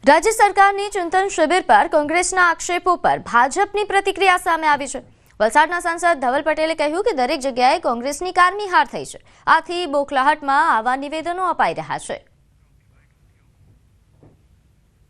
राज्य सरकारनी चिंतन शिबिर पर कांग्रेसना आक्षेपों पर भाजपनी प्रतिक्रिया सामे आवी छे। वलसाडना सांसद धवल पटेले કહ્યું કે દરેક જગ્યાએ કોંગ્રેસની કારની હાર થઈ છે, આથી બોખલાહટમાં આવા નિવેદનો અપાઈ રહ્યા છે।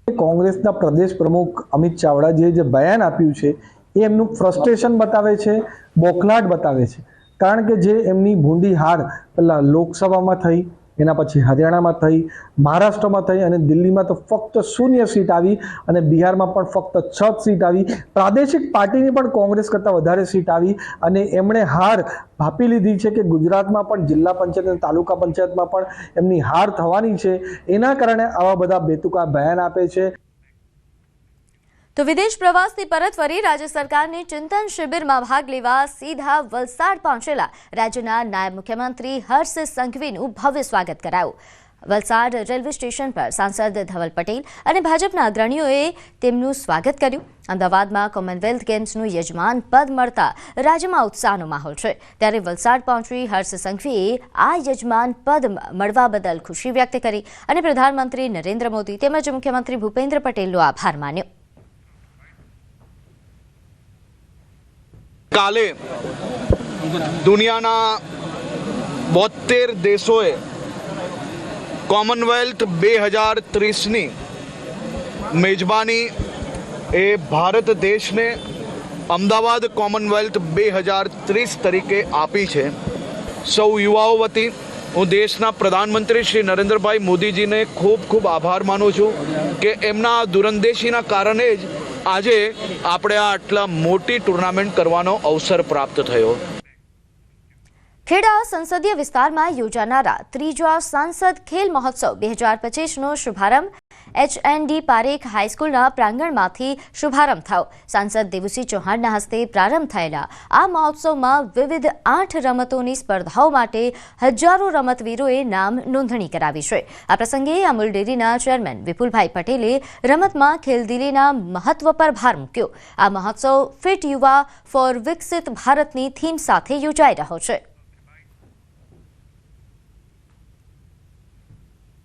કોંગ્રેસના પ્રદેશ પ્રમુખ અમિત ચાવડાજીએ જે બયાન આપ્યું છે એ એમનું ફ્રસ્ટ્રેશન બતાવે છે, બોખલાહટ બતાવે છે। કારણ કે જે એમની ભૂંડી હાર પહેલા લોકસભામાં થઈ, એના પછી હરિયાણામાં થઈ, મહારાષ્ટ્રમાં થઈ અને દિલ્હીમાં તો ફક્ત 0 સીટ આવી અને બિહારમાં પણ ફક્ત 6 સીટ આવી। પ્રાદેશિક પાર્ટીની પણ કોંગ્રેસ કરતાં વધારે સીટ આવી અને એમણે હાર ભાપી લીધી છે કે ગુજરાતમાં પણ જિલ્લા પંચાયત અને તાલુકા પંચાયતમાં પણ એમની હાર થવાની છે। એના કારણે આવા બધા બેતુકા બયાન આપે છે। तो विदेश प्रवासથી પરત ફરી राज्य सरकारની चिंतन शिबिરમાં भाग लेवा सीधा वलसाड पहुंचेला राज्यना नायब मुख्यमंत्री हर्ष संघवीનું भव्य स्वागत कराયું। वलसाड रेलवे स्टेशन पर सांसद धवल पटेल અને ભાજપના અગ્રણીઓએ તેમનું સ્વાગત કર્યું। અમદાવાદમાં કોમનવેલ્થ ગેમ્સનું યજમાન પદ મળતા રાજ્યમાં ઉત્સાહનો માહોલ છે, ત્યારે વલસાડ પહોંચી હર્ષ સંઘવીએ આ યજમાન પદ મળવા બદલ ખુશી વ્યક્ત કરી અને પ્રધાનમંત્રી નરેન્દ્ર મોદી તેમજ મુખ્યમંત્રી ભૂપેન્દ્ર પટેલનો આભાર માન્યો। કાલે દુનિયાના 72 દેશોએ કોમનવેલ્થ 2030ની મેજબાની એ ભારત દેશને અમદાવાદ કોમનવેલ્થ 2030 તરીકે આપી છે। સૌ યુવાઓ વતી હું દેશના પ્રધાનમંત્રી શ્રી નરેન્દ્રભાઈ મોદીજીને ખૂબ ખૂબ આભાર માનું છું કે એમના દૂરંદેશીના કારણે જ આજે આપણે આટલા મોટી ટુર્નામેન્ટ કરવાનો અવસર પ્રાપ્ત થયો। ખેડા સંસદીય વિસ્તારમાં યોજાનારા ત્રીજા સાંસદ ખેલ મહોત્સવ 2025નો શુભારંભ HND પારેખ હાઈસ્કૂલના પ્રાંગણમાંથી શુભારંભ થયો। સાંસદ દેવુસિંહ ચૌહાણના હસ્તે પ્રારંભ થયેલા આ મહોત્સવમાં વિવિધ 8 રમતોની સ્પર્ધાઓ માટે હજારો રમતવીરોએ નામ નોંધણી કરાવી છે। આ પ્રસંગે અમૂલ ડેરીના ચેરમેન વિપુલભાઈ પટેલે રમતમાં ખેલદિલીના મહત્વ પર ભાર મૂક્યો। આ મહોત્સવ ફિટ યુવા ફોર વિકસિત ભારતની થીમ સાથે યોજાઈ રહ્યો છે।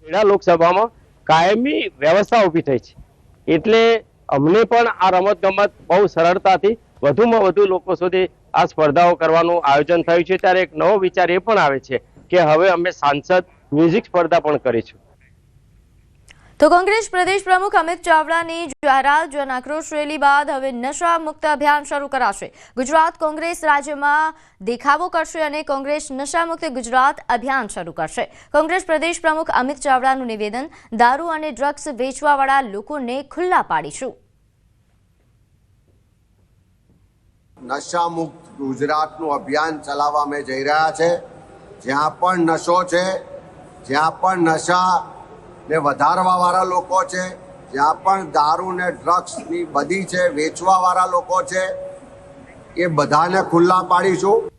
ખેડા લોકસભામાં કાયમી વ્યવસ્થા ઊભી થઈ છે, એટલે અમને પણ આ રમતગમત બહુ સરળતાથી વધુમાં વધુ લોકો સુધી આ સ્પર્ધાઓ કરવાનું આયોજન થયું છે। ત્યારે એક નવો વિચાર એ પણ આવે છે કે હવે અમે સાંસદ મ્યુઝિક સ્પર્ધા પણ કરીશું। તો કોંગ્રેસ પ્રદેશ પ્રમુખ અમિત ચાવડાની જાહેરાત જન આક્રોશ રેલી બાદ હવે નશા મુક્ત અભિયાન શરૂ કરાશે। ગુજરાત કોંગ્રેસ રાજ્યમાં દેખાવો કરશે અને કોંગ્રેસ નશા મુક્ત ગુજરાત અભિયાન શરૂ કરશે। કોંગ્રેસ પ્રદેશ પ્રમુખ અમિત ચાવડાનું નિવેદન, દારૂ અને ડ્રગ્સ વેચવાવાળા લોકોને ખુલ્લા પાડીશું। નશા મુક્ત ગુજરાતનું અભિયાન ચલાવવા અમે જઈ રહ્યા છે। જ્યાં પણ નશો છે, જ્યાં પણ નશા ને વધારવાવાળા લોકો છે, જ્યાં પણ દારૂ ને ડ્રગ્સની બધી છે વેચવાવાળા લોકો છે, એ બધાને ખુલ્લા પાડીશું।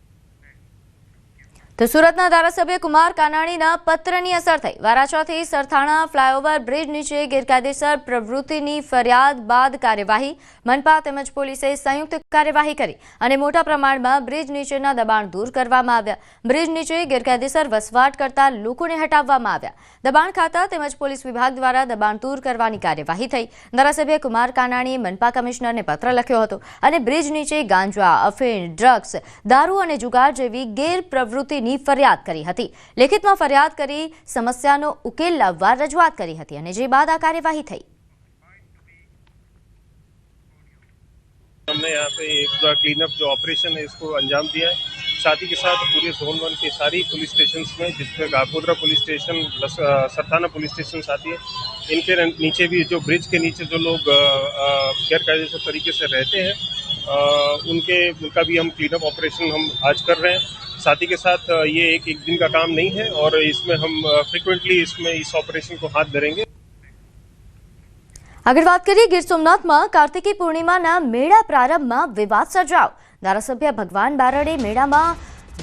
તો સુરતના ધારાસભ્ય કુમાર કાનાણીના પત્રની અસર થઈ વારાછાથી સરથાણા ફ્લાયઓવર બ્રિજ નીચે ગેરકાયદેસર પ્રવૃત્તિની ફરિયાદ બાદ કાર્યવાહી મનપા તેમજ પોલીસે સંયુક્ત કાર્યવાહી કરી અને મોટા પ્રમાણમાં બ્રિજ નીચેના દબાણ દૂર કરવામાં આવ્યા। બ્રિજ નીચે ગેરકાયદેસર વસવાટ કરતા લોકોને હટાવવામાં આવ્યા। દબાણ ખાતા તેમજ પોલીસ વિભાગ દ્વારા દબાણ દૂર કરવાની કાર્યવાહી થઈ। ધારાસભ્ય કુમાર કાનાણીએ મનપા કમિશનરને પત્ર લખ્યો હતો અને બ્રિજ નીચે ગાંજા, અફીણ, ડ્રગ્સ, દારૂ અને જુગાર જેવી ગેરપ્રવૃત્તિ ફરિયાદ કરી હતી। લેખિતમાં ફરિયાદ કરી સમસ્યાનો ઉકેલ લાવવા રજૂઆત કરી હતી અને જે બાદ આ કાર્યવાહી થઈ। हमने यहाँ पे एक पूरा क्लीन अप जो ऑपरेशन है इसको अंजाम दिया है। साथ ही के साथ पूरे जोन 1 के सारी पुलिस स्टेशन में, जिसमें Gagodra police station, Sarthana police station आती है, इनके नीचे भी जो ब्रिज के नीचे जो लोग गैरकायदेसर तरीके से रहते हैं उनका भी हम क्लीन अप ऑपरेशन हम आज कर रहे हैं। साथ ही के साथ ये एक दिन का काम नहीं है और इसमें हम फ्रिक्वेंटली इस ऑपरेशन को हाथ धरेंगे। આગળ વાત કરીએ ગીર સોમનાથમાં કાર્તિકી પૂર્ણિમાના મેળા પ્રારંભમાં વિવાદ સર્જાયો। ધારાસભ્ય ભગવાન બારડે મેળામાં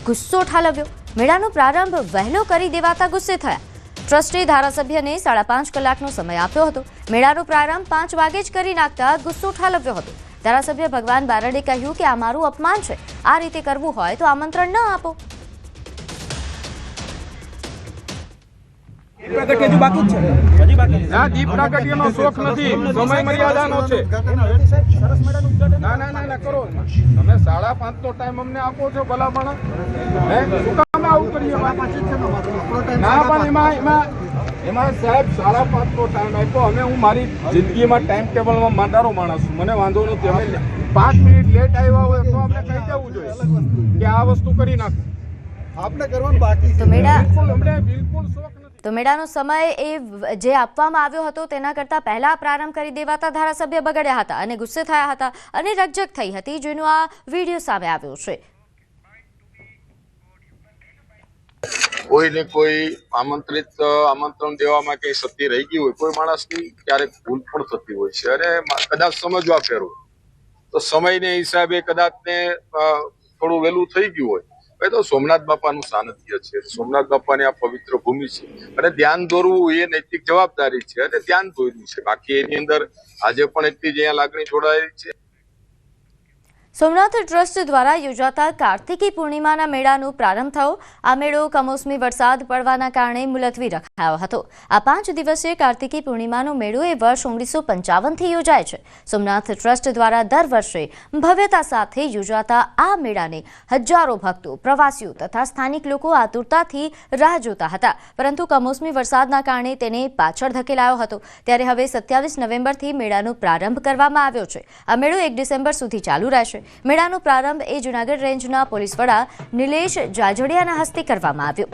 ગુસ્સો ઠાલવ્યો। મેળાનો પ્રારંભ વહેલો કરી દેવાતા ગુસ્સે થયા। ટ્રસ્ટે ધારાસભ્યને 5.5 કલાકનો સમય આપ્યો હતો। મેળાનો પ્રારંભ 5 વાગે જ કરી નાખતા ગુસ્સો ઠાલવ્યો હતો। ધારાસભ્ય ભગવાન બારડે કહ્યું કે આ મારું અપમાન છે, આ રીતે કરવું હોય તો આમંત્રણ ન આપો। ના દીપ પ્રાગટ્યનો શોખ નથી, સમય મર્યાદાનો છે. ના કરો. તમે 5:30 નો ટાઈમ અમને આપો છો ભલામણ. શું કામ આવું કરીએ? ના પણ એમાં સાહેબ 5:30 નો ટાઈમ આપ્યો. હું મારી જિંદગીમાં ટાઈમ ટેબલમાં માંડારો માણસ છું, મને વાંધો નથી. અમે 5 મિનિટ લેટ આવ્યા હોય તો અમને કહી દેવું જોઈએ કે આ વસ્તુ કરી નાખો. આપણે કરવાનું બાકી તો મેળા બિલકુલ શોખ નથી. તો મેળાનો સમય એ જે આપવામાં આવ્યો હતો તેના કરતા પહેલા પ્રારંભ કરી દેવાતા ધારાસભ્ય બગડ્યા હતા અને ગુસ્સે થયા હતા અને રકઝક થઈ હતી, જેનો આ વિડીયો સામે આવ્યો છે. કોઈને કોઈ આમંત્રણ દેવામાં કઈ સત્ય રહી ગઈ હોય, કોઈ માણસની ક્યારેક ભૂલ પણ થતી હોય છે અને કદાચ સમજવા ફેરવો તો સમયને હિસાબે કદાચ ને થોડું વહેલું થઈ ગયું હોય. તો સોમનાથ બાપાનું સાનિધ્ય છે, સોમનાથ બાપાની આ પવિત્ર ભૂમિ છે અને ધ્યાન દોરવું એ નૈતિક જવાબદારી છે અને ધ્યાન દોર્યું છે. બાકી એની અંદર આજે પણ એટલી જ અહીંયા લાગણી જોડાયેલી છે. સોમનાથ ટ્રસ્ટ દ્વારા યોજાતા કાર્તિકી પૂર્ણિમાના મેળાનો પ્રારંભ થયો. આ મેળો કમોસમી વરસાદ પડવાના કારણે મુલતવી રખાયો હતો. આ 5 દિવસીય કાર્તિકી પૂર્ણિમાનો મેળો એ વર્ષ 1955થી યોજાય છે. સોમનાથ ટ્રસ્ટ દ્વારા દર વર્ષે ભવ્યતા સાથે યોજાતા આ મેળાને હજારો ભક્તો, પ્રવાસીઓ તથા સ્થાનિક લોકો આતુરતાથી રાહ જોતા હતા, પરંતુ કમોસમી વરસાદના કારણે તેને પાછળ ધકેલાયો હતો. ત્યારે હવે 27 નવેમ્બરથી મેળાનો પ્રારંભ કરવામાં આવ્યો છે. આ મેળો 1 ડિસેમ્બર સુધી ચાલુ રહેશે. મેળાનો પ્રારંભ એ જૂનાગઢ રેન્જના પોલીસ વડા નિલેશ જાજડિયાના હસ્તે કરવામાં આવ્યો.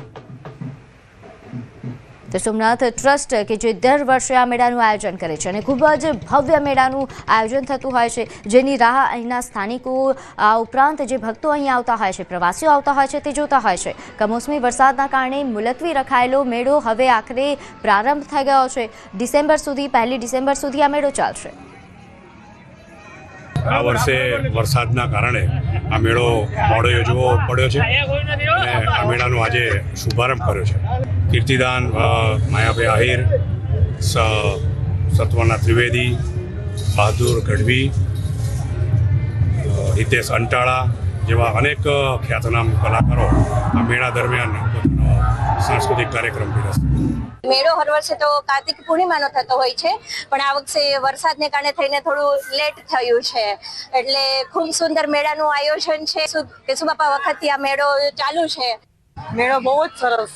તો સોમનાથ ટ્રસ્ટ કે જે દર વર્ષે આ મેળાનું આયોજન કરે છે અને ખૂબ જ ભવ્ય મેળાનું આયોજન થતું હોય છે, જેની રાહ અહીંના સ્થાનિકો આ ઉપરાંત જે ભક્તો અહીં આવતા હોય છે, પ્રવાસીઓ આવતા હોય છે, તે જોતા હોય છે. કમોસમી વરસાદના કારણે મુલતવી રખાયેલો મેળો હવે આખરે પ્રારંભ થઈ ગયો છે. 1 ડિસેમ્બર સુધી આ મેળો ચાલશે. આ વર્ષે વરસાદના કારણે આ મેળો મોડો યોજવો પડ્યો છે અને આ મેળાનો આજે શુભારંભ કર્યો છે. કીર્તિદાન, માયાભાઈ આહિર, સત્વના ત્રિવેદી, બહાદુર ગઢવી, હિતેશ અંટાળા જેવા અનેક ખ્યાતનામ કલાકારો આ મેળા દરમિયાન સાંસ્કૃતિક કાર્યક્રમ પીરસશે. મેળો હર વર્ષે તો કાર્તિક પૂર્ણિમાનો થતો હોય છે, પણ આ વખતે વરસાદને કારણે થઈને થોડું લેટ થયું છે. એટલે ખૂબ સુંદર મેળાનું આયોજન છે. કેશુબાપા વખતથી આ મેળો ચાલુ છે. મેળો બહુ જ સરસ